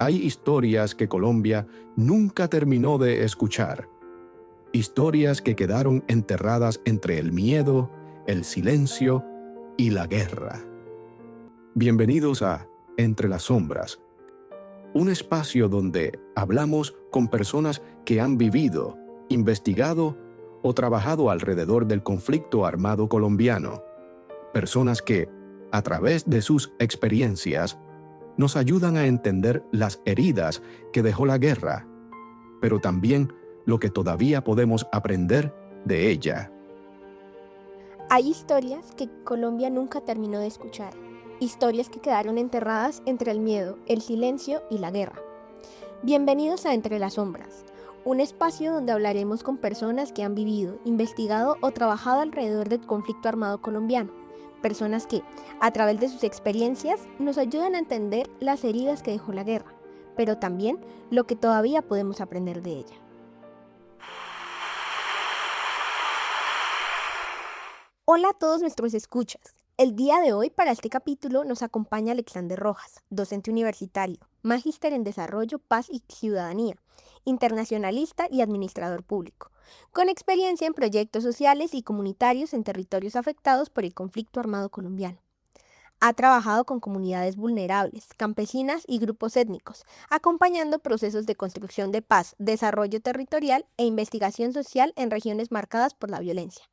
Hay historias que Colombia nunca terminó de escuchar. Historias que quedaron enterradas entre el miedo, el silencio y la guerra. Bienvenidos a Entre las Sombras, un espacio donde hablamos con personas que han vivido, investigado o trabajado alrededor del conflicto armado colombiano. Personas que, a través de sus experiencias, nos ayudan a entender las heridas que dejó la guerra, pero también lo que todavía podemos aprender de ella. Hay historias que Colombia nunca terminó de escuchar, historias que quedaron enterradas entre el miedo, el silencio y la guerra. Bienvenidos a Entre las Sombras, un espacio donde hablaremos con personas que han vivido, investigado o trabajado alrededor del conflicto armado colombiano. Personas que, a través de sus experiencias, nos ayudan a entender las heridas que dejó la guerra, pero también lo que todavía podemos aprender de ella. Hola a todos nuestros escuchas. El día de hoy para este capítulo nos acompaña Alexander Rojas, docente universitario, magíster en Desarrollo, Paz y Ciudadanía, internacionalista y administrador público, con experiencia en proyectos sociales y comunitarios en territorios afectados por el conflicto armado colombiano. Ha trabajado con comunidades vulnerables, campesinas y grupos étnicos, acompañando procesos de construcción de paz, desarrollo territorial e investigación social en regiones marcadas por la violencia.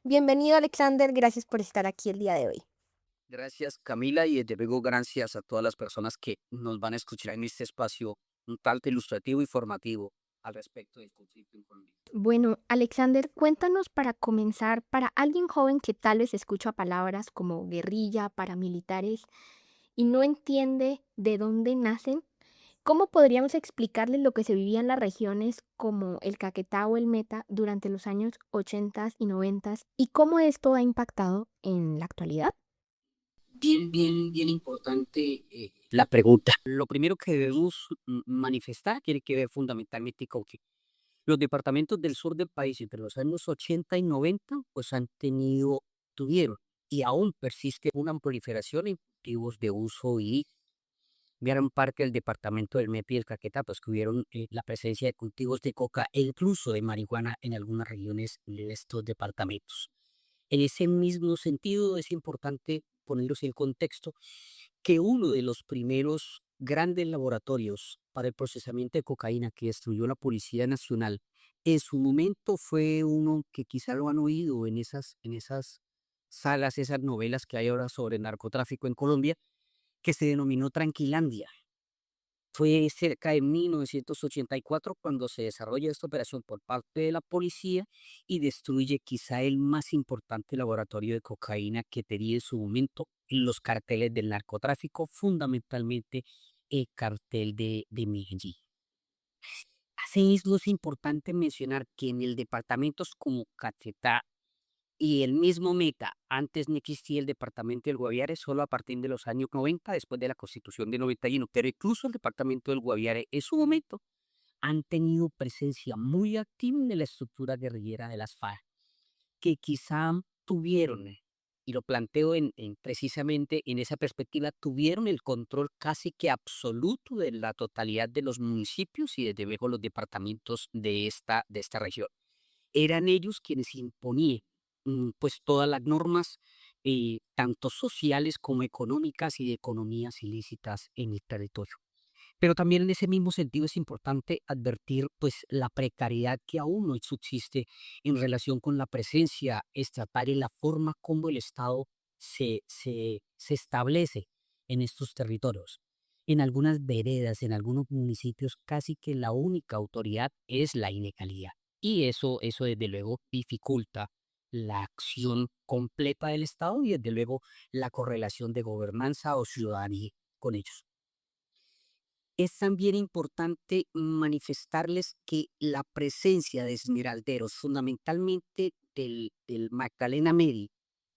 Bienvenido, Alexander, gracias por estar aquí el día de hoy. Gracias, Camila, y desde luego gracias a todas las personas que nos van a escuchar en este espacio un tanto ilustrativo y formativo al respecto del conflicto en Colombia. Bueno, Alexander, cuéntanos para comenzar, para alguien joven que tal vez escucha palabras como guerrilla, paramilitares y no entiende de dónde nacen, ¿cómo podríamos explicarle lo que se vivía en las regiones como el Caquetá o el Meta durante los años 80 y 90 y cómo esto ha impactado en la actualidad? Bien importante la pregunta. Lo primero que debemos manifestar tiene que ver fundamentalmente con que los departamentos del sur del país entre los años 80 y 90 pues tuvieron y aún persiste una proliferación en cultivos de uso y gran parte del departamento del Meta y el Caquetá, pues que hubieron la presencia de cultivos de coca e incluso de marihuana en algunas regiones de estos departamentos. En ese mismo sentido, es importante ponerlos en contexto que uno de los primeros grandes laboratorios para el procesamiento de cocaína que destruyó la Policía Nacional en su momento fue uno que quizá lo han oído en esas salas, esas novelas que hay ahora sobre narcotráfico en Colombia, que se denominó Tranquilandia. Fue cerca de 1984 cuando se desarrolla esta operación por parte de la policía y destruye quizá el más importante laboratorio de cocaína que tenía en su momento los carteles del narcotráfico, fundamentalmente el cartel de Medellín. Asimismo, es importante mencionar que en el departamentos como Caquetá y el mismo Meta, antes no existía el departamento del Guaviare, solo a partir de los años 90, después de la Constitución de 91, pero incluso el departamento del Guaviare en su momento han tenido presencia muy activa en la estructura guerrillera de las FARC, que quizá tuvieron, y lo planteo precisamente en esa perspectiva, tuvieron el control casi que absoluto de la totalidad de los municipios y desde luego los departamentos de esta región. Eran ellos quienes imponían pues todas las normas, tanto sociales como económicas y de economías ilícitas en el territorio. Pero también en ese mismo sentido es importante advertir pues la precariedad que aún hoy subsiste en relación con la presencia estatal y la forma como el Estado se establece en estos territorios. En algunas veredas, en algunos municipios, casi que la única autoridad es la ilegalidad. Y eso desde luego dificulta la acción completa del Estado y desde luego la correlación de gobernanza o ciudadanía con ellos. Es también importante manifestarles que la presencia de esmeralderos, fundamentalmente del Magdalena Medio,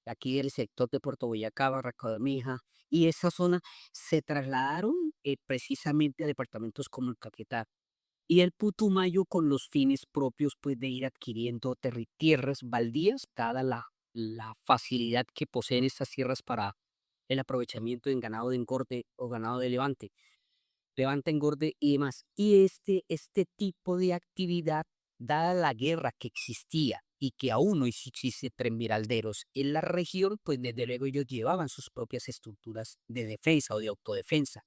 aquí del sector de Puerto Boyacá, Barranca Bermeja y esa zona, se trasladaron precisamente a departamentos como el Caquetá y el Putumayo con los fines propios pues, de ir adquiriendo tierras baldías, dada la facilidad que poseen estas tierras para el aprovechamiento en ganado de engorde o ganado de levante. levanta, engorde y demás. Y este tipo de actividad, dada la guerra que existía y que aún no existe Miralderos en la región, pues desde luego ellos llevaban sus propias estructuras de defensa o de autodefensa.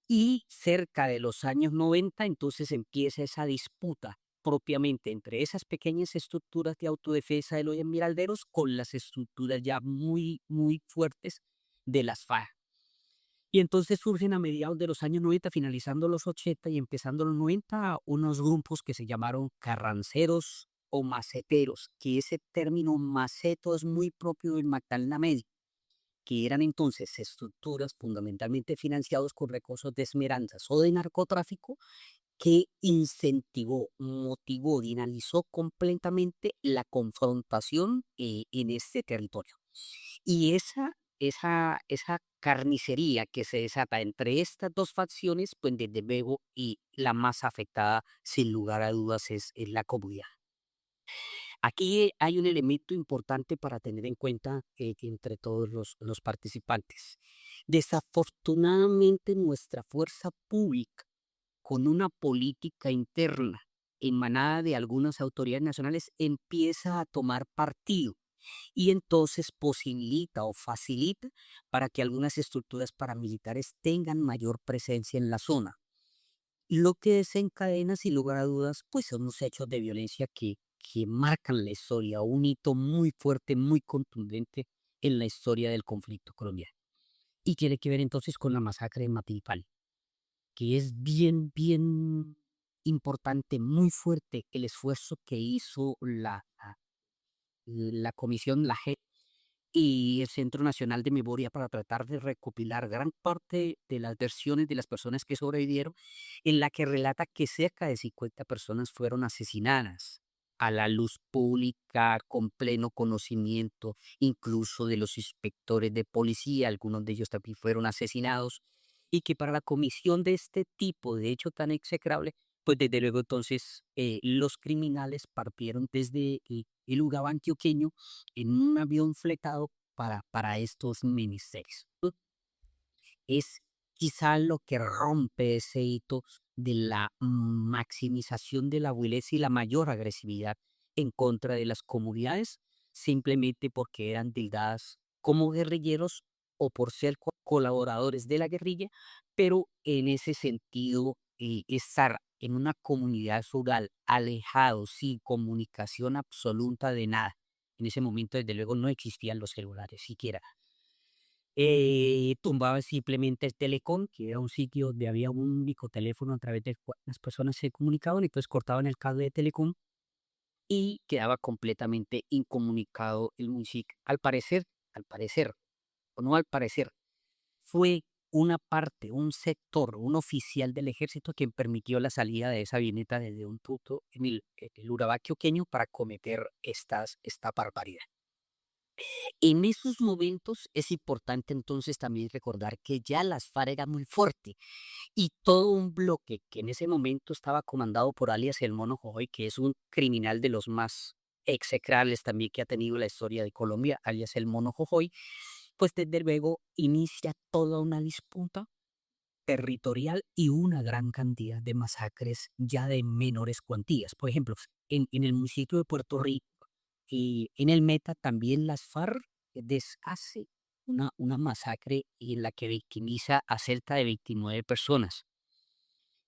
Y cerca de los años 90, entonces empieza esa disputa propiamente entre esas pequeñas estructuras de autodefensa de los esmeralderos con las estructuras ya muy, muy fuertes de las FARC. Y entonces surgen a mediados de los años 90, finalizando los 80 y empezando los 90, unos grupos que se llamaron carranceros o maceteros, que ese término maceto es muy propio del Magdalena Medio, que eran entonces estructuras fundamentalmente financiados con recursos de esmeraldas o de narcotráfico, que incentivó, motivó, dinamizó completamente la confrontación en este territorio. Y esa carnicería que se desata entre estas dos facciones, pues desde luego, y la más afectada, sin lugar a dudas, es la comunidad. Aquí hay un elemento importante para tener en cuenta entre todos los participantes. Desafortunadamente, nuestra fuerza pública, con una política interna emanada de algunas autoridades nacionales, empieza a tomar partido y entonces posibilita o facilita para que algunas estructuras paramilitares tengan mayor presencia en la zona. Lo que desencadena, sin lugar a dudas, pues son unos hechos de violencia que marcan la historia, un hito muy fuerte, muy contundente en la historia del conflicto colombiano. Y tiene que ver entonces con la masacre de Matipal, que es bien, bien importante, muy fuerte el esfuerzo que hizo la comisión, la JEP y el Centro Nacional de Memoria para tratar de recopilar gran parte de las versiones de las personas que sobrevivieron, en la que relata que cerca de 50 personas fueron asesinadas a la luz pública, con pleno conocimiento, incluso de los inspectores de policía, algunos de ellos también fueron asesinados, y que para la comisión de este tipo de hecho tan execrable, pues desde luego entonces los criminales partieron desde el Urabá antioqueño en un avión fletado para estos ministerios. Es quizá lo que rompe ese hito de la maximización de la violencia y la mayor agresividad en contra de las comunidades, simplemente porque eran tildadas como guerrilleros o por ser colaboradores de la guerrilla, pero en ese sentido, estar en una comunidad rural, alejados, sin comunicación absoluta de nada. En ese momento, desde luego, no existían los celulares siquiera. Tumbaban simplemente el telecom, que era un sitio donde había un único teléfono a través del cual las personas se comunicaban, entonces cortaban el cable de telecom y quedaba completamente incomunicado el municipio. Al parecer, o no al parecer, fue una parte, un sector, un oficial del ejército quien permitió la salida de esa avioneta desde un punto en el Urabá antioqueño para cometer esta barbaridad. En esos momentos es importante entonces también recordar que ya las FARC era muy fuerte y todo un bloque que en ese momento estaba comandado por alias El Mono Jojoy, que es un criminal de los más execrables también que ha tenido la historia de Colombia, alias El Mono Jojoy, pues desde luego inicia toda una disputa territorial y una gran cantidad de masacres ya de menores cuantías. Por ejemplo, en el municipio de Puerto Rico y en el Meta también las FARC deshace una masacre en la que victimiza a cerca de 29 personas.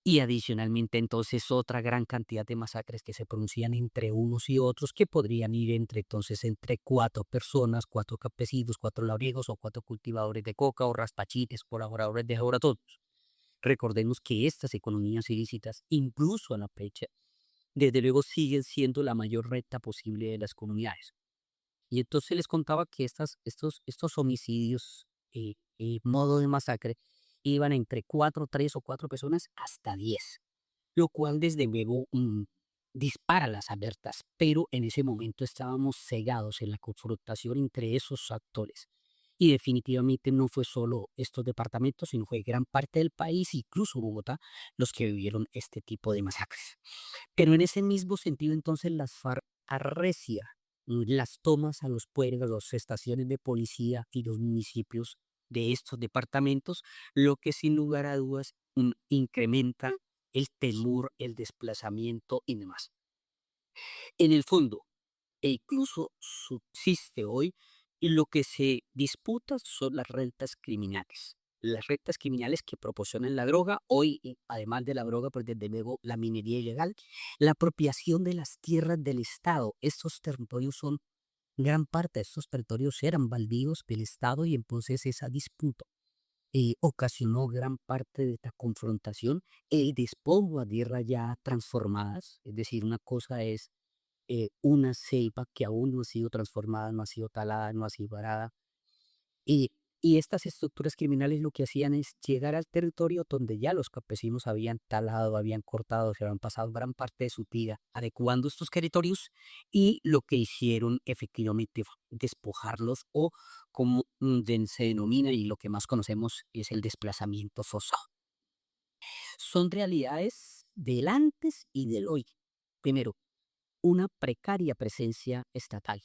Y adicionalmente entonces otra gran cantidad de masacres que se producían entre unos y otros, que podrían ir entre 4 personas, 4 campesinos, 4 labriegos o 4 cultivadores de coca o raspachites, colaboradores de laboratorios. Recordemos que estas economías ilícitas, incluso a la fecha, desde luego siguen siendo la mayor renta posible de las comunidades. Y entonces les contaba que estos homicidios, modo de masacre, iban entre 4, 3 o 4 personas hasta 10, lo cual desde luego dispara las alertas, pero en ese momento estábamos cegados en la confrontación entre esos actores. Y definitivamente no fue solo estos departamentos, sino fue gran parte del país, incluso Bogotá, los que vivieron este tipo de masacres. Pero en ese mismo sentido, entonces, las FARC arrecia las tomas a los pueblos, las estaciones de policía y los municipios de estos departamentos, lo que sin lugar a dudas incrementa el temor, el desplazamiento y demás. En el fondo, e incluso subsiste hoy, y lo que se disputa son las rentas criminales. Las rentas criminales que proporcionan la droga, hoy, además de la droga, pues desde luego la minería ilegal, la apropiación de las tierras del Estado. Estos territorios son, gran parte de estos territorios eran baldíos del Estado y entonces esa disputa ocasionó gran parte de esta confrontación, el despojo a tierras ya transformadas, es decir, una cosa es una selva que aún no ha sido transformada, no ha sido talada, no ha sido arada. Y, y estas estructuras criminales lo que hacían es llegar al territorio donde ya los campesinos habían talado, habían cortado, se habían pasado gran parte de su vida adecuando estos territorios y lo que hicieron efectivamente fue despojarlos o como se denomina y lo que más conocemos es el desplazamiento forzado. Son realidades del antes y del hoy. Primero, una precaria presencia estatal.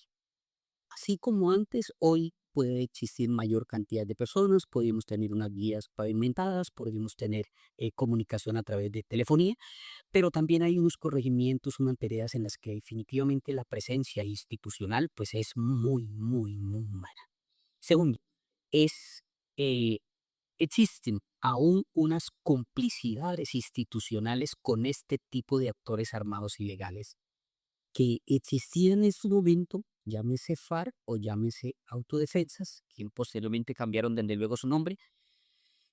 Así como antes, hoy puede existir mayor cantidad de personas, podemos tener unas vías pavimentadas, podemos tener comunicación a través de telefonía, pero también hay unos corregimientos, unas veredas en las que definitivamente la presencia institucional pues es muy, muy, muy mala. Segundo, es, eh, existen aún unas complicidades institucionales con este tipo de actores armados ilegales que existían en su momento, llámese FARC o llámese autodefensas, que posteriormente cambiaron desde luego su nombre,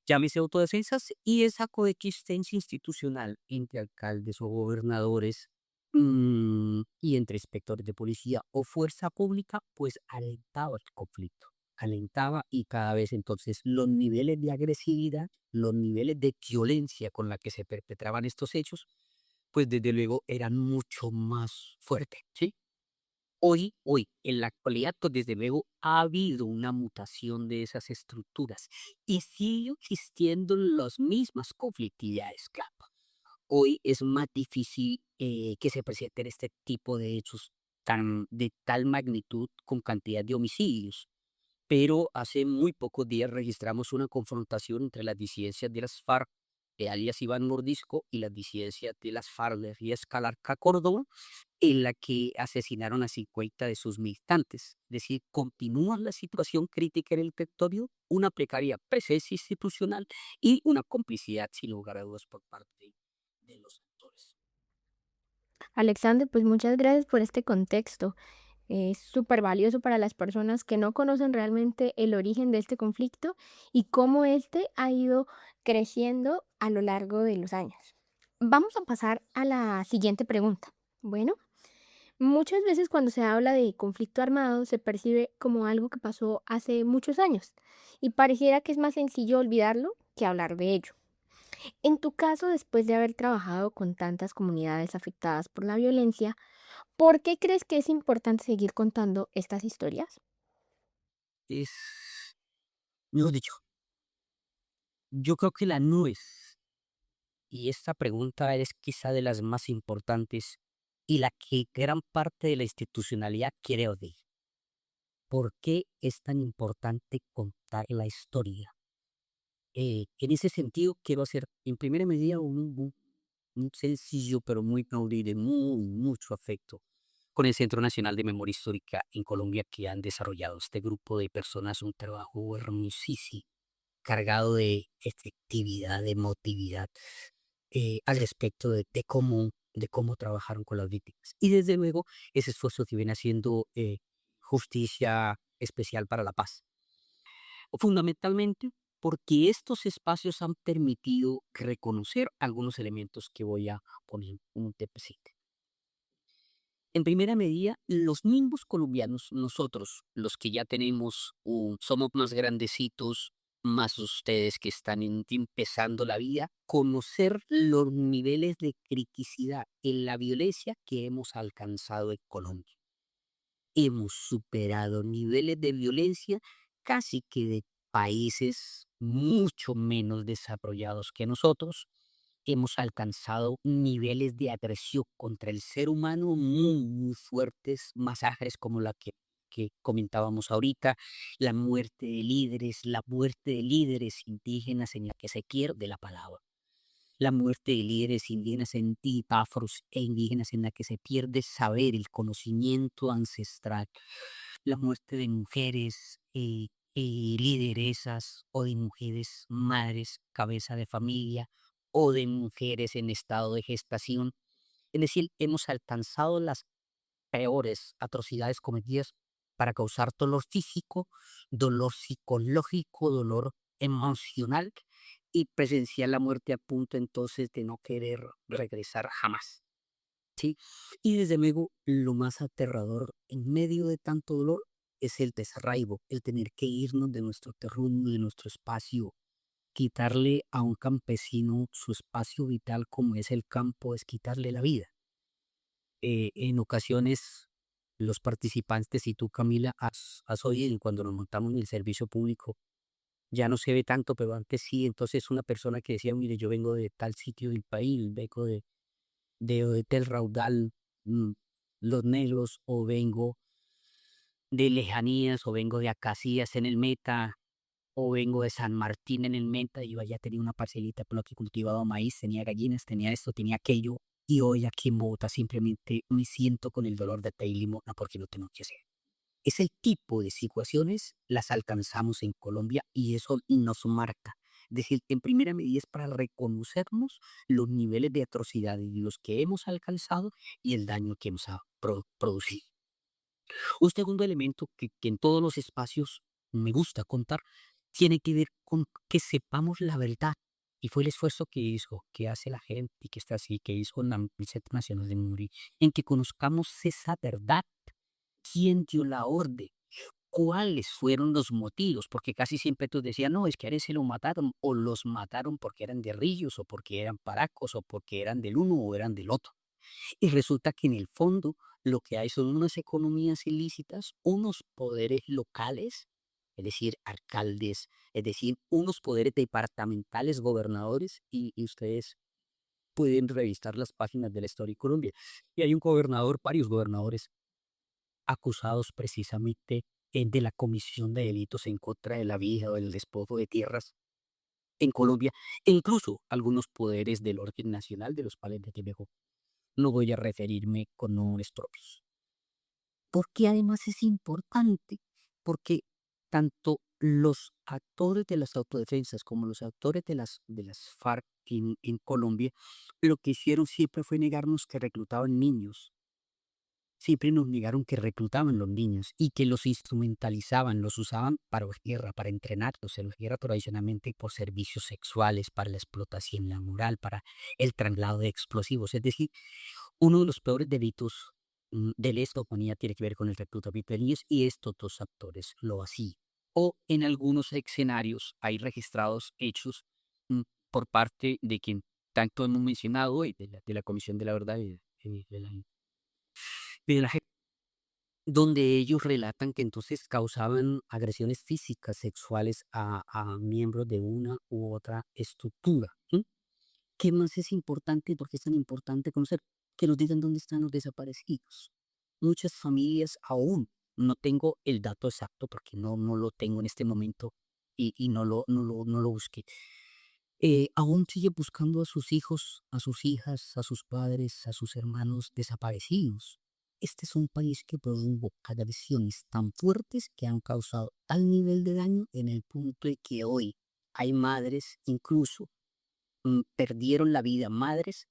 llámese autodefensas, y esa coexistencia institucional entre alcaldes o gobernadores y entre inspectores de policía o fuerza pública, pues alentaba el conflicto, alentaba y cada vez entonces los niveles de agresividad, los niveles de violencia con la que se perpetraban estos hechos, pues desde luego eran mucho más fuertes, ¿sí? Hoy, en la actualidad, pues desde luego ha habido una mutación de esas estructuras y sigue existiendo las mismas conflictividades, claro. Hoy es más difícil que se presenten este tipo de hechos de tal magnitud con cantidad de homicidios, pero hace muy pocos días registramos una confrontación entre las disidencias de las FARC, alias Iván Mordisco, y las disidencias de las FARC de Rías Calarca Córdoba, en la que asesinaron a 50 de sus militantes. Es decir, continúa la situación crítica en el territorio, una precaria presencia institucional y una complicidad sin lugar a dudas por parte de los actores. Alexander, pues muchas gracias por este contexto. Es súper valioso para las personas que no conocen realmente el origen de este conflicto y cómo este ha ido creciendo a lo largo de los años. Vamos a pasar a la siguiente pregunta. Bueno, muchas veces cuando se habla de conflicto armado se percibe como algo que pasó hace muchos años y pareciera que es más sencillo olvidarlo que hablar de ello. En tu caso, después de haber trabajado con tantas comunidades afectadas por la violencia, ¿por qué crees que es importante seguir contando estas historias? Es, mejor dicho, yo creo que la nuez, y esta pregunta es quizá de las más importantes y la que gran parte de la institucionalidad quiere oír. ¿Por qué es tan importante contar la historia? En ese sentido, quiero hacer en primera medida un sencillo pero muy noble y de mucho afecto con el Centro Nacional de Memoria Histórica en Colombia, que han desarrollado este grupo de personas un trabajo hermosísimo, cargado de efectividad, de emotividad, al respecto de cómo trabajaron con las víctimas. Y desde luego, ese esfuerzo que viene haciendo Justicia Especial para la Paz. Fundamentalmente porque estos espacios han permitido reconocer algunos elementos que voy a poner de presente. En primera medida, los mismos colombianos, nosotros, los que ya tenemos, somos más grandecitos, más ustedes que están empezando la vida, conocer los niveles de criticidad en la violencia que hemos alcanzado en Colombia. Hemos superado niveles de violencia casi que de países mucho menos desarrollados que nosotros. Hemos alcanzado niveles de agresión contra el ser humano muy, muy fuertes, masacres como la que que comentábamos ahorita, la muerte de líderes indígenas en la que se pierde la palabra, la muerte de líderes indígenas en afros e indígenas en la que se pierde saber, el conocimiento ancestral, la muerte de mujeres lideresas o de mujeres madres, cabeza de familia o de mujeres en estado de gestación. Es decir, hemos alcanzado las peores atrocidades cometidas para causar dolor físico, dolor psicológico, dolor emocional y presenciar la muerte a punto entonces de no querer regresar jamás. ¿Sí? Y desde luego, lo más aterrador en medio de tanto dolor es el desarraigo, el tener que irnos de nuestro terruño, de nuestro espacio. Quitarle a un campesino su espacio vital como es el campo es quitarle la vida. En ocasiones, los participantes y tú, Camila, has oído cuando nos montamos en el servicio público, ya no se ve tanto, pero antes sí. Entonces, una persona que decía, mire, yo vengo de tal sitio del país, vengo de Tel Raudal, mm, Los Negros, o vengo de Lejanías, o vengo de Acacías en el Meta, o vengo de San Martín en el Meta, y yo allá tenía una parcelita por la que cultivaba maíz, tenía gallinas, tenía esto, tenía aquello, y hoy aquí en Bogotá simplemente me siento con el dolor de té y limona porque no tengo que hacer. Ese tipo de situaciones las alcanzamos en Colombia y eso nos marca. Es decir, en primera medida es para reconocernos los niveles de atrocidad en los que hemos alcanzado y el daño que hemos producido. Un segundo elemento que en todos los espacios me gusta contar tiene que ver con que sepamos la verdad. Y fue el esfuerzo que hizo, que hace la gente y que está así, que hizo el Centro Nacional de Memoria, en que conozcamos esa verdad, quién dio la orden, cuáles fueron los motivos, porque casi siempre tú decías, no, es que a él se lo mataron, o los mataron porque eran guerrillos, o porque eran paracos, o porque eran del uno o eran del otro. Y resulta que en el fondo lo que hay son unas economías ilícitas, unos poderes locales, es decir, alcaldes, es decir, unos poderes departamentales, gobernadores, y ustedes pueden revisar las páginas de la historia de Colombia. Y hay un gobernador, varios gobernadores acusados precisamente de la comisión de delitos en contra de la vida o del despojo de tierras en Colombia, e incluso algunos poderes del orden nacional de los cuales de mejor no voy a referirme con nombres propios. Porque además es importante, porque tanto los actores de las autodefensas como los actores de las FARC en Colombia, lo que hicieron siempre fue negarnos que reclutaban niños. Siempre nos negaron que reclutaban los niños y que los instrumentalizaban, los usaban para guerra, para entrenarlos en la guerra tradicionalmente por servicios sexuales, para la explotación laboral, para el traslado de explosivos. Es decir, uno de los peores delitos de lesa humanidad tiene que ver con el reclutamiento de niños y estos dos actores lo hacían. O en algunos escenarios hay registrados hechos por parte de quien tanto hemos mencionado hoy, de la Comisión de la Verdad de la gente, donde ellos relatan que entonces causaban agresiones físicas, sexuales a miembros de una u otra estructura. ¿Sí? ¿Qué más es importante y por qué es tan importante conocer? Que nos digan dónde están los desaparecidos. Muchas familias aún, no tengo el dato exacto porque no lo tengo en este momento y no lo busqué. Aún sigue buscando a sus hijos, a sus hijas, a sus padres, a sus hermanos desaparecidos. Este es un país que provoca agresiones tan fuertes que han causado tal nivel de daño en el punto de que hoy hay madres incluso perdieron la vida, madres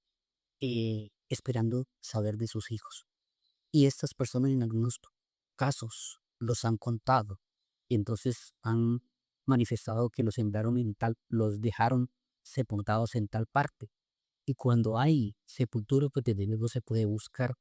esperando saber de sus hijos. Y estas personas en algunos casos los han contado y entonces han manifestado que los enviaron los dejaron sepultados en tal parte. Y cuando hay sepultura, pues desde luego se puede buscar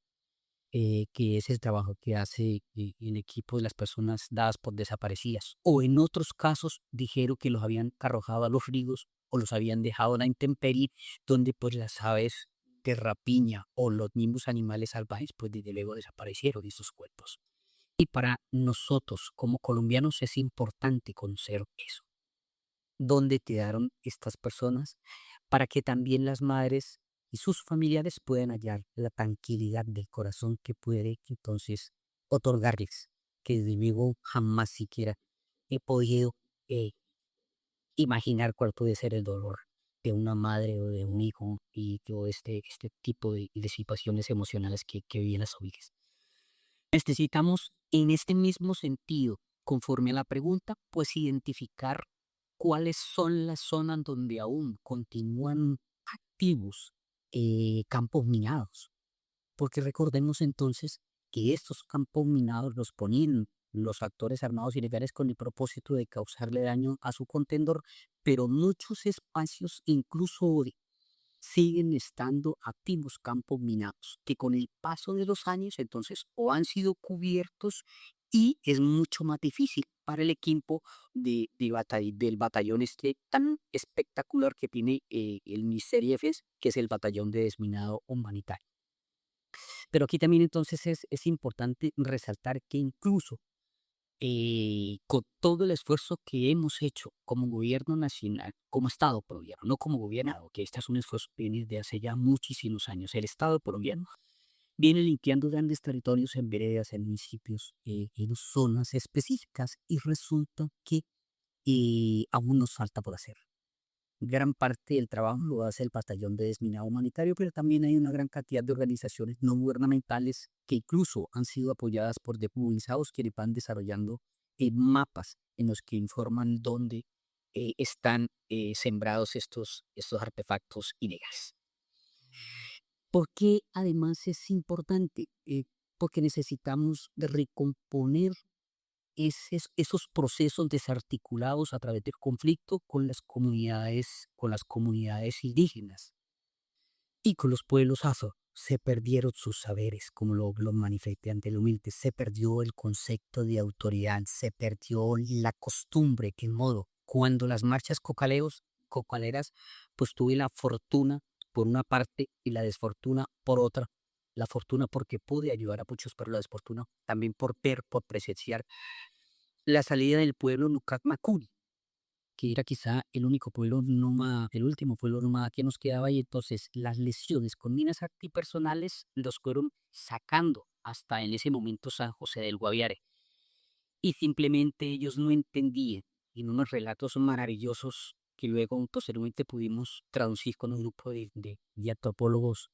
que es el trabajo que hace el equipo de las personas dadas por desaparecidas. O en otros casos dijeron que los habían arrojado a los ríos o los habían dejado a la intemperie, donde pues las aves de rapiña o los mismos animales salvajes pues desde luego desaparecieron de esos cuerpos. Y para nosotros como colombianos es importante conocer eso. ¿Dónde quedaron estas personas? Para que también las madres y sus familiares puedan hallar la tranquilidad del corazón que puede entonces otorgarles que desde luego jamás siquiera he podido eh, imaginar cuál puede ser el dolor de una madre o de un hijo y todo este tipo de situaciones emocionales que viven las ovejas. Necesitamos, en este mismo sentido, conforme a la pregunta, pues identificar cuáles son las zonas donde aún continúan activos campos minados. Porque recordemos entonces que estos campos minados los ponían los factores armados ilegales con el propósito de causarle daño a su contendor, pero muchos espacios, incluso hoy, siguen estando activos campos minados, que con el paso de los años entonces o han sido cubiertos y es mucho más difícil para el equipo del batallón este tan espectacular que tiene el MISERIEFES, que es el batallón de desminado humanitario. Pero aquí también entonces es importante resaltar que incluso con todo el esfuerzo que hemos hecho como gobierno nacional, como Estado colombiano, no como gobierno, que este es un esfuerzo que viene de hace ya muchísimos años. El Estado colombiano viene limpiando grandes territorios en veredas, en municipios, en zonas específicas y resulta que aún nos falta por hacer. Gran parte del trabajo lo hace el batallón de desminado humanitario, pero también hay una gran cantidad de organizaciones no gubernamentales que incluso han sido apoyadas por desmovilizados que van desarrollando mapas en los que informan dónde están sembrados estos artefactos ilegales. ¿Por qué además es importante? Porque necesitamos de recomponer esos procesos desarticulados a través del conflicto con las comunidades indígenas y con los pueblos afro. Se perdieron sus saberes, como lo manifesté anteriormente, se perdió el concepto de autoridad, se perdió la costumbre, que modo, cuando las marchas cocaleras, pues tuve la fortuna por una parte y la desfortuna por otra. La fortuna porque pude ayudar a muchos, pero la desfortuna también por ver, por presenciar la salida del pueblo Nucat Macuri, que era quizá el único pueblo nómada, el último pueblo nómada que nos quedaba, y entonces las lesiones con minas antipersonales los fueron sacando hasta en ese momento San José del Guaviare. Y simplemente ellos no entendían, en unos relatos maravillosos que luego posteriormente pudimos traducir con un grupo de antropólogos,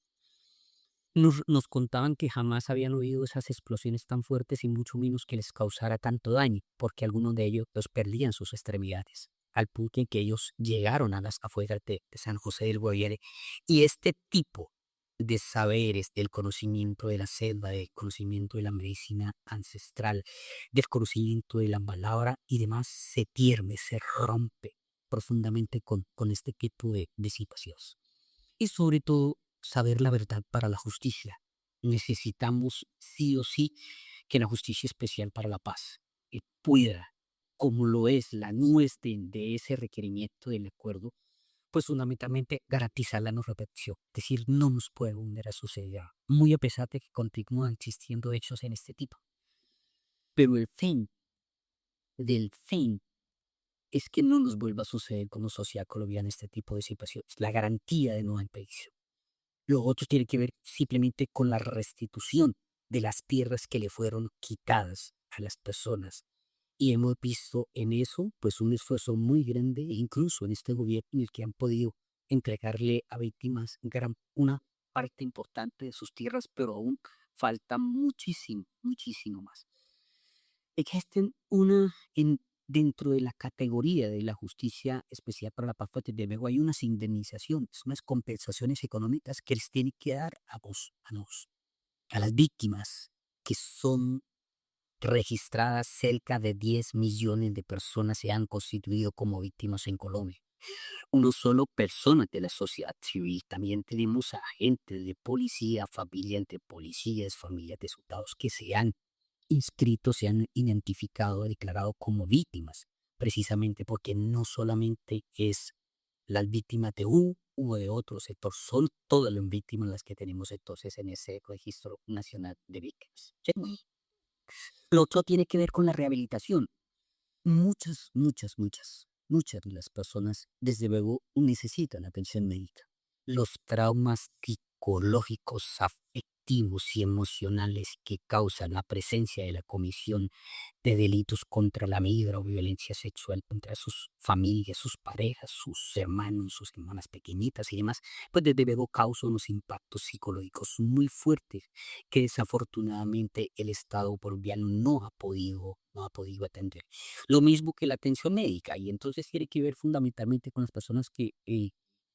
nos contaban que jamás habían oído esas explosiones tan fuertes y mucho menos que les causara tanto daño, porque algunos de ellos los perdían sus extremidades, al punto en que ellos llegaron a las afueras de San José del Guaviare. Y este tipo de saberes, del conocimiento de la selva, del conocimiento de la medicina ancestral, del conocimiento de la palabra y demás, se pierde, se rompe profundamente con este tipo de situaciones. Y sobre todo, saber la verdad para la justicia. Necesitamos sí o sí que la justicia especial para la paz pueda, como lo es la nuez de ese requerimiento del acuerdo, pues fundamentalmente garantizar la no repetición. Es decir, no nos puede volver a suceder, muy a pesar de que continúan existiendo hechos en este tipo. Pero el fin del fin es que no nos vuelva a suceder como sociedad colombiana este tipo de situaciones. La garantía de no repetición. Lo otro tiene que ver simplemente con la restitución de las tierras que le fueron quitadas a las personas. Y hemos visto en eso pues un esfuerzo muy grande, incluso en este gobierno, en el que han podido entregarle a víctimas una parte importante de sus tierras, pero aún falta muchísimo, muchísimo más. Existen dentro de la categoría de la justicia especial para la paz, pues, desde luego hay unas indemnizaciones, unas compensaciones económicas que les tiene que dar a las víctimas, que son registradas. Cerca de 10 millones de personas se han constituido como víctimas en Colombia. No solo personas de la sociedad civil, también tenemos agentes de policía, familias de policías, familias de soldados que se han inscritos, se han identificado, declarado como víctimas, precisamente porque no solamente es las víctimas de un o de otro sector, son todas las víctimas las que tenemos entonces en ese registro nacional de víctimas. ¿Sí? Lo otro tiene que ver con la rehabilitación. Muchas de las personas, desde luego, necesitan atención médica. Los traumas psicológicos afectivos y emocionales que causan la presencia de la comisión de delitos contra la vida o violencia sexual contra sus familias, sus parejas, sus hermanos, sus hermanas pequeñitas y demás, pues desde luego causa unos impactos psicológicos muy fuertes que desafortunadamente el Estado boliviano no ha podido atender. Lo mismo que la atención médica, y entonces tiene que ver fundamentalmente con las personas que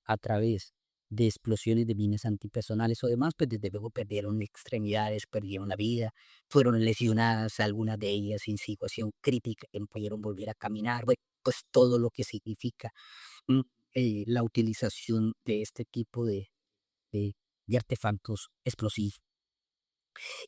a través de explosiones de minas antipersonales o demás, pues desde luego perdieron extremidades, perdieron la vida, fueron lesionadas, algunas de ellas en situación crítica, que no pudieron volver a caminar, bueno, pues todo lo que significa mm, la utilización de este tipo de, de artefactos explosivos.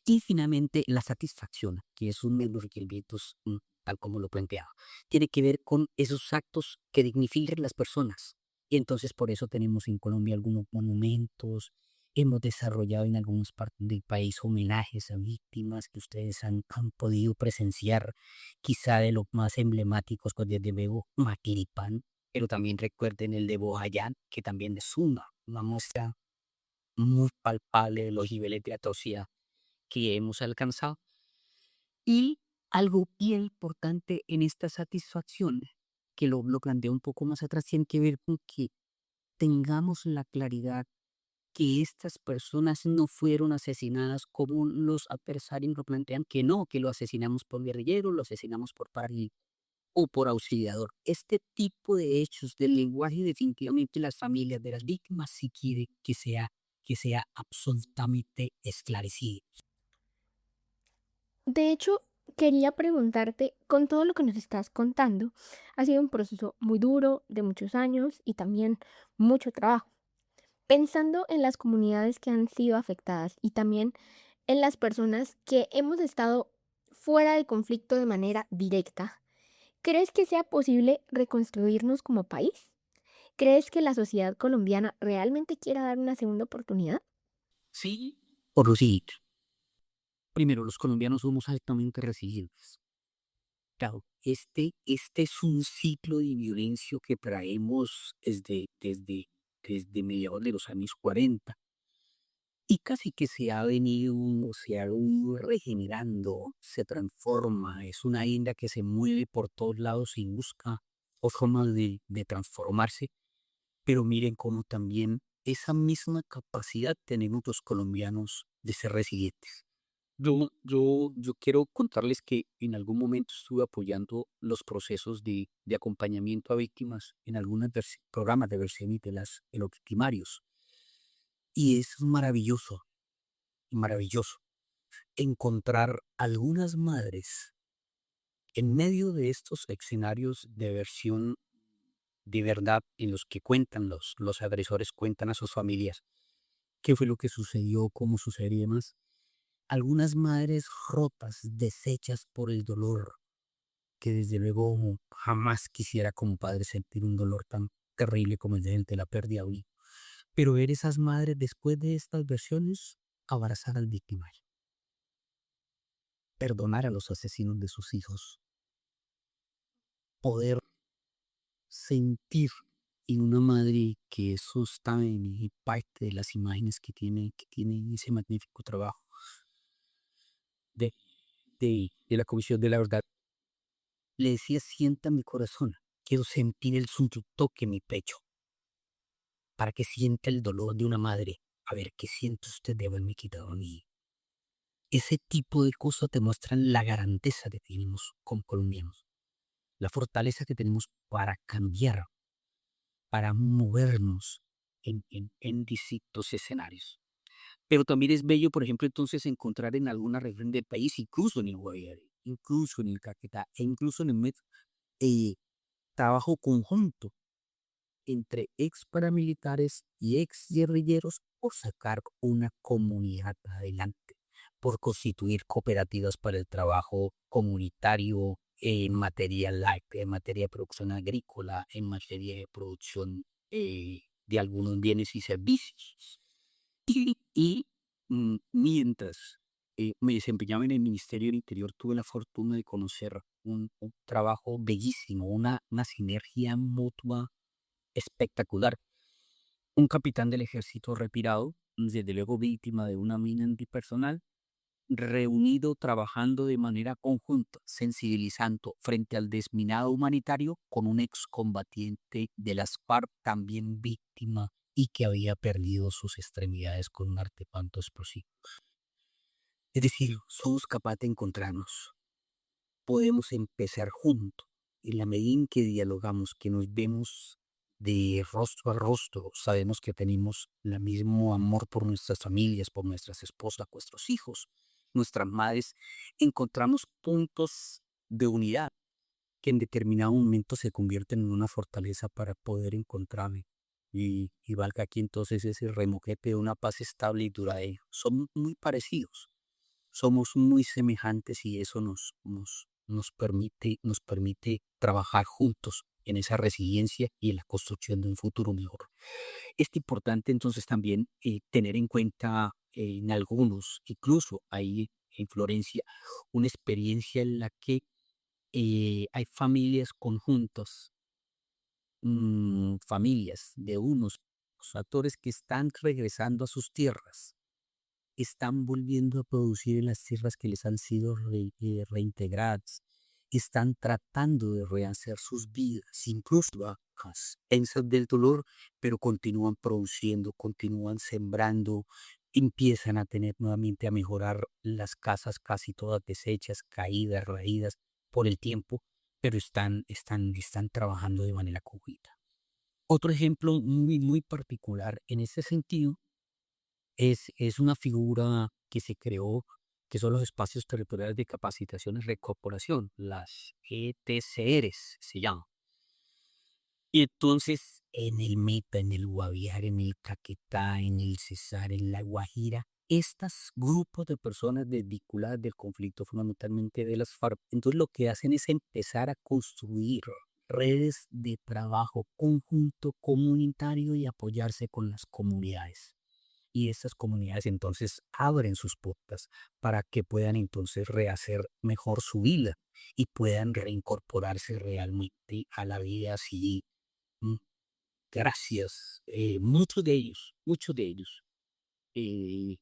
Y finalmente, la satisfacción, que es uno de los requerimientos, tal como lo planteaba, tiene que ver con esos actos que dignifican las personas. Y entonces por eso tenemos en Colombia algunos monumentos, hemos desarrollado en algunas partes del país homenajes a víctimas que ustedes han podido presenciar, quizá de los más emblemáticos, pues desde luego Maquiripán, pero también recuerden el de Bojayán, que también es una muestra muy palpable de los niveles de atrocidad que hemos alcanzado. Y algo bien importante en esta satisfacción, que lo planteo un poco más atrás, tiene que ver con que tengamos la claridad que estas personas no fueron asesinadas como los adversarios lo plantean, que no, que lo asesinamos por guerrillero, lo asesinamos por paramilitar o por auxiliador. Este tipo de hechos del lenguaje definitivamente las familias de las víctimas sí quieren que sea absolutamente esclarecido. De hecho, quería preguntarte, con todo lo que nos estás contando, ha sido un proceso muy duro, de muchos años y también mucho trabajo. Pensando en las comunidades que han sido afectadas y también en las personas que hemos estado fuera del conflicto de manera directa, ¿crees que sea posible reconstruirnos como país? ¿Crees que la sociedad colombiana realmente quiera dar una segunda oportunidad? Sí, por lo siguiente. Primero, los colombianos somos altamente resilientes. Claro, este es un ciclo de violencia que traemos desde mediados de los años 40 y casi que se ha venido regenerando, se transforma, es una isla que se mueve por todos lados y busca formas de transformarse, pero miren cómo también esa misma capacidad tenemos los colombianos de ser resilientes. Yo quiero contarles que en algún momento estuve apoyando los procesos de acompañamiento a víctimas en algunos programas de versiones de los victimarios. Y es maravilloso, maravilloso encontrar algunas madres en medio de estos escenarios de versión de verdad en los que cuentan los agresores, cuentan a sus familias qué fue lo que sucedió, cómo sucedió y demás. Algunas madres rotas, deshechas por el dolor, que desde luego jamás quisiera como padre sentir un dolor tan terrible como el de la pérdida de un hijo. Pero ver esas madres después de estas versiones, abrazar al victimario, perdonar a los asesinos de sus hijos, poder sentir en una madre que eso está en parte de las imágenes que tiene ese magnífico trabajo de, de la Comisión de la Verdad. Le decía, sienta mi corazón, quiero sentir el suyo, toque mi pecho, para que sienta el dolor de una madre. A ver, ¿qué siente usted de haberme quitado a mí? Ese tipo de cosas demuestran la grandeza que tenemos como colombianos, la fortaleza que tenemos para cambiar, para movernos en distintos escenarios. Pero también es bello, por ejemplo, entonces encontrar en alguna región del país, incluso en el Guaviare, incluso en el Caquetá, e incluso en el Met, eh, trabajo conjunto entre ex paramilitares y ex guerrilleros por sacar una comunidad adelante, por constituir cooperativas para el trabajo comunitario en materia láctea, en materia de producción agrícola, en materia de producción de algunos bienes y servicios. Y mientras me desempeñaba en el Ministerio del Interior, tuve la fortuna de conocer un trabajo bellísimo, una sinergia mutua espectacular. Un capitán del ejército retirado desde luego víctima de una mina antipersonal, reunido trabajando de manera conjunta, sensibilizando frente al desminado humanitario con un excombatiente de las FARC también víctima y que había perdido sus extremidades con un artefacto explosivo. Es decir, somos capaces de encontrarnos, podemos empezar juntos. En la medida en que dialogamos, que nos vemos de rostro a rostro, sabemos que tenemos el mismo amor por nuestras familias, por nuestras esposas, nuestros hijos, nuestras madres, encontramos puntos de unidad que en determinado momento se convierten en una fortaleza para poder encontrarme. Y valga aquí entonces ese remojete de una paz estable y duradera. Somos muy parecidos, somos muy semejantes y eso nos permite trabajar juntos en esa resiliencia y en la construcción de un futuro mejor. Es importante entonces también tener en cuenta en algunos, incluso ahí en Florencia, una experiencia en la que hay familias conjuntas, familias de unos actores que están regresando a sus tierras, están volviendo a producir en las tierras que les han sido reintegradas, están tratando de rehacer sus vidas, incluso bajas, tensas del dolor, pero continúan produciendo, continúan sembrando, empiezan a tener nuevamente a mejorar las casas casi todas deshechas, caídas, raídas por el tiempo, pero están trabajando de manera conjunta. Otro ejemplo muy particular en ese sentido es una figura que se creó, que son los espacios territoriales de capacitación y reincorporación, las ETCRs se llaman. Y entonces en el Meta, en el Guaviare, en el Caquetá, en el Cesar, en la Guajira, estos grupos de personas desvinculadas del conflicto, fundamentalmente de las FARC, entonces lo que hacen es empezar a construir redes de trabajo conjunto comunitario y apoyarse con las comunidades. Y estas comunidades entonces abren sus puertas para que puedan entonces rehacer mejor su vida y puedan reincorporarse realmente a la vida así. mm, Gracias. Muchos de ellos, eh,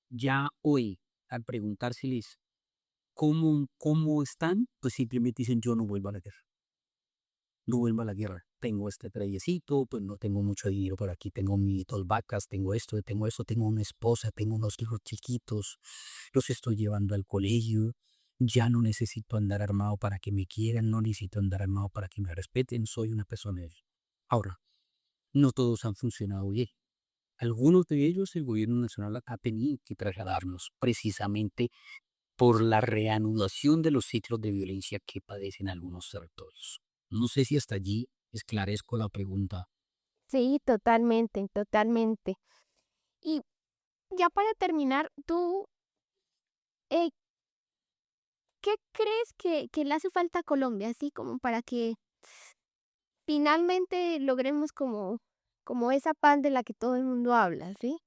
ya hoy al preguntárseles cómo están, pues simplemente dicen yo no vuelvo a la guerra. No vuelvo a la guerra. Tengo este trayecito, pues no tengo mucho dinero por aquí, tengo mis 2 vacas, tengo esto, tengo eso, tengo una esposa, tengo unos hijos chiquitos, los estoy llevando al colegio, ya no necesito andar armado para que me quieran, no necesito andar armado para que me respeten, soy una persona de ellos. Ahora, no todos han funcionado bien. Algunos de ellos el gobierno nacional ha tenido que trasladarnos precisamente por la reanudación de los ciclos de violencia que padecen algunos territorios. No sé si hasta allí esclarezco la pregunta. Sí, totalmente, totalmente. Y ya para terminar, ¿tú eh, qué crees que le hace falta a Colombia? Así como para que finalmente logremos como esa paz de la que todo el mundo habla, ¿sí?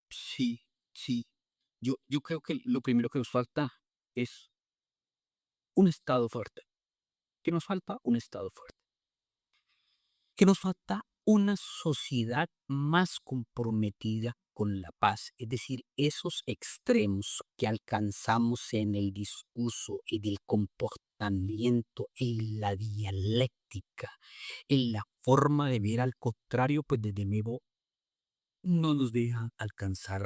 Sí, sí. Yo creo que lo primero que nos falta es un Estado fuerte. ¿Qué nos falta? Un Estado fuerte. ¿Qué nos falta? Una sociedad más comprometida con la paz. Es decir, esos extremos que alcanzamos en el discurso, en el comportamiento, en la dialéctica, en la forma de ver al contrario, pues desde nuevo no nos deja alcanzar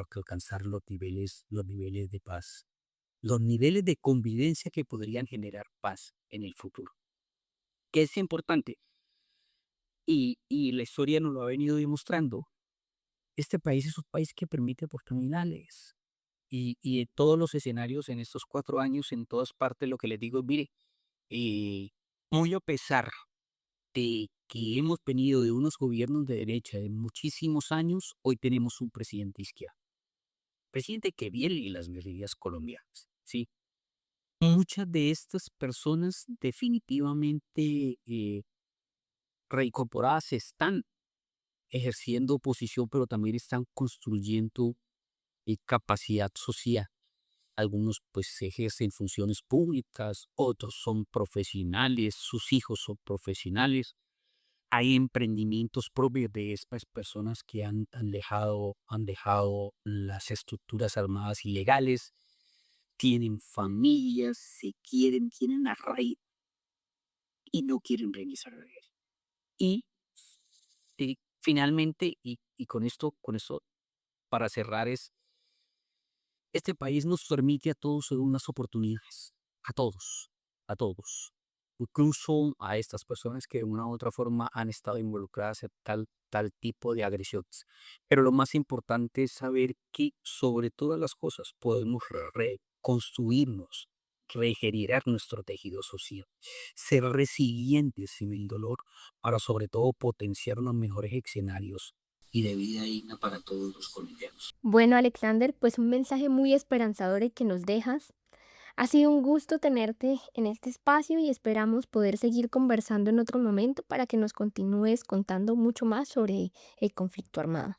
los niveles de paz, los niveles de convivencia que podrían generar paz en el futuro. ¿Qué es importante? Y la historia nos lo ha venido demostrando. Este país es un país que permite oportunidades. Y en todos los escenarios, en estos 4 años, en todas partes, lo que les digo es, mire, eh, muy a pesar de que hemos venido de unos gobiernos de derecha de muchísimos años, hoy tenemos un presidente izquierda. Presidente que viene en las guerrillas colombianas, ¿sí? Muchas de estas personas definitivamente reincorporadas están ejerciendo oposición, pero también están construyendo capacidad social. Algunos pues ejercen funciones públicas, otros son profesionales, sus hijos son profesionales. hay emprendimientos propios de estas personas que han dejado las estructuras armadas ilegales, tienen familias, se quieren, tienen arraigo y no quieren regresar a él. Y finalmente, y con esto para cerrar es, este país nos permite a todos unas oportunidades, a todos, incluso a estas personas que de una u otra forma han estado involucradas en tal tipo de agresiones. Pero lo más importante es saber que sobre todas las cosas podemos reconstruirnos, regenerar nuestro tejido social, ser resilientes en el dolor para sobre todo potenciar unos mejores escenarios y de vida digna para todos los colombianos. Bueno, Alexander, pues un mensaje muy esperanzador el que nos dejas. Ha sido un gusto tenerte en este espacio y esperamos poder seguir conversando en otro momento para que nos continúes contando mucho más sobre el conflicto armado.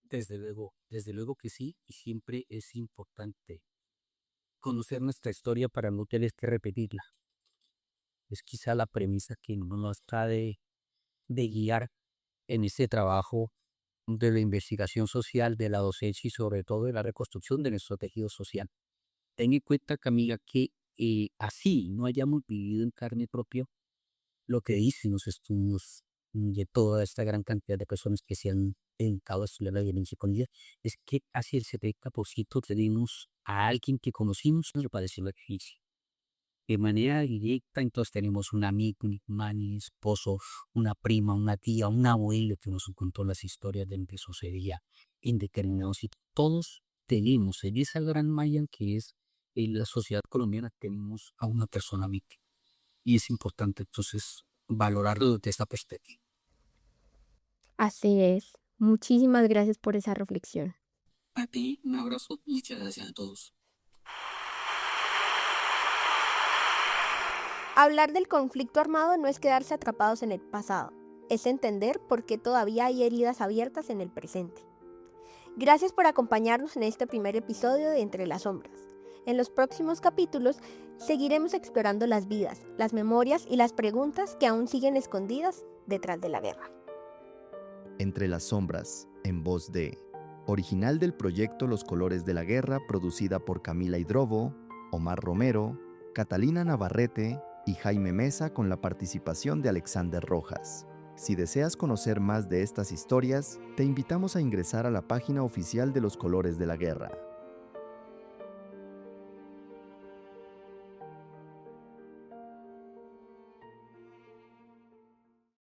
Desde luego que sí, y siempre es importante conocer nuestra historia para no tener que repetirla. Es quizá la premisa que nos ha de guiar en este trabajo de la investigación social, de la docencia y sobre todo de la reconstrucción de nuestro tejido social. Ten en cuenta, Camila, que así no hayamos vivido en carne propia lo que dicen los estudios de toda esta gran cantidad de personas que se han dedicado a estudiar la violencia con ella, es que hacia el 70% tenemos a alguien que conocimos que padeció la crisis. De manera directa, entonces tenemos un amigo, un hermano, un esposo, una prima, una tía, un abuelo que nos contó las historias de lo que sucedía en determinados sitios. Todos tenemos en esa gran malla que es la sociedad colombiana, tenemos a una persona víctima. Y es importante entonces valorarlo desde esta perspectiva. Así es. Muchísimas gracias por esa reflexión. A ti, un abrazo y muchas gracias a todos. Hablar del conflicto armado no es quedarse atrapados en el pasado, es entender por qué todavía hay heridas abiertas en el presente. Gracias por acompañarnos en este primer episodio de Entre las Sombras. En los próximos capítulos seguiremos explorando las vidas, las memorias y las preguntas que aún siguen escondidas detrás de la guerra. Entre las sombras, en voz de... Original del proyecto Los Colores de la Guerra, producida por Camila Hidrobo, Omar Romero, Catalina Navarrete y Jaime Mesa, con la participación de Alexander Rojas. Si deseas conocer más de estas historias, te invitamos a ingresar a la página oficial de Los Colores de la Guerra.